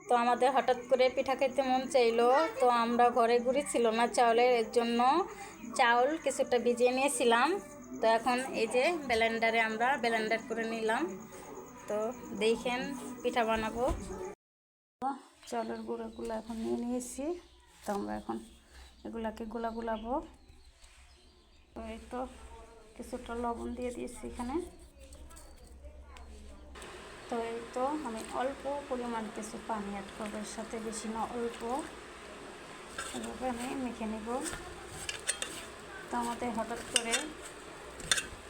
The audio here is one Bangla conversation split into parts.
তো আমাদের হঠাৎ করে পিঠা খেতে মন চাইলো, তো আমরা ঘরে গুঁড়ি ছিল না চাউলের, এর জন্য চাউল কিছুটা ভিজিয়ে নিয়েছিলাম। তো এখন এই যে ব্লেন্ডারে আমরা ব্লেন্ডার করে নিলাম। তো দেখেন পিঠা বানাবো। চাউলের গুঁড়োগুলো এখন নিয়ে নিয়েছি, তো আমরা এখন এগুলাকে গুলাবো। তো এই তো কিছুটা লবণ দিয়ে দিয়েছি এখানে। তো এই তো আমি অল্প পরিমাণ কিছু পানি অ্যাড করবো, এর সাথে বেশি না, অল্প। এভাবে আমি মেখে নেব। তো আমাদের হঠাৎ করে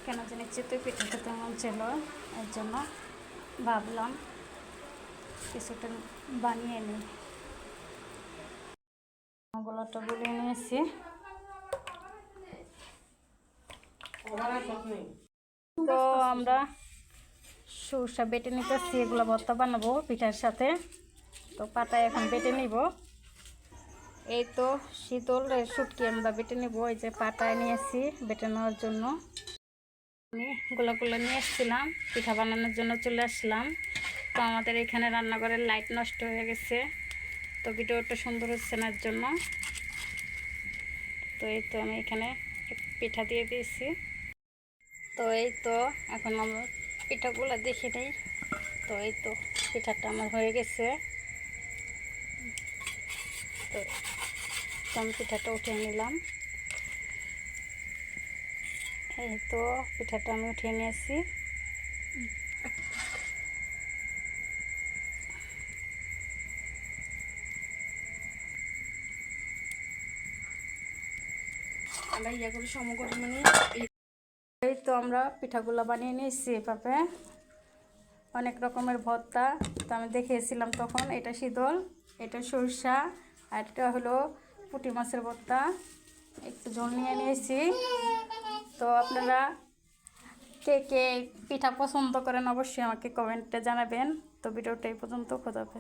কেন জানি চিতই পিঠা খেতে মন ছিল, এর জন্য ভাবলাম কিছুটা বানিয়ে নিই। গোলাটা গুলিয়ে নিয়েছি। তো আমরা সরষা বেটে নিতেছি, এগুলো ভর্তা বানাবো পিঠার সাথে। তো পাতায় এখন বেটে নিব। এই তো শীতল শুটকি আমরা বেটে নিব, এই যে পাতায় নিয়েছি বেটে নেওয়ার জন্য। আমি গোলাগুলো নিয়ে এসেছিলাম, পিঠা বানানোর জন্য চলে আসলাম। তো আমাদের এখানে রান্নাঘরের লাইট নষ্ট হয়ে গেছে, তো ভিডিওটা সুন্দর হচ্ছে না এর জন্য। তো এই তো আমি এখানে পিঠা দিয়ে দিয়েছি। তো এই তো এখন আমরা পিঠাগুলো দেখে নিই। তো এই তো পিঠাটা আমার হয়ে গেছে। তো আমি পিঠাটা উঠিয়ে নিলাম। এই তো পিঠাটা আমি উঠিয়ে নিয়েছি। এই তো আমরা পিঠাগুলো বানিয়ে নিয়েছি এভাবে, অনেক রকমের ভর্তা। তো আমি দেখিয়েছিলাম তখন, এটা শীতল, এটা সরষা, আর এটা হলো পুঁটি মাছের ভর্তা। একটু ঝোল নিয়ে নিয়েছি। তো আপনারা কে কে পিঠা পছন্দ করেন অবশ্যই আমাকে কমেন্টে জানাবেন। তো ভিডিওটা এই পর্যন্ত, খোদা হাফেজ।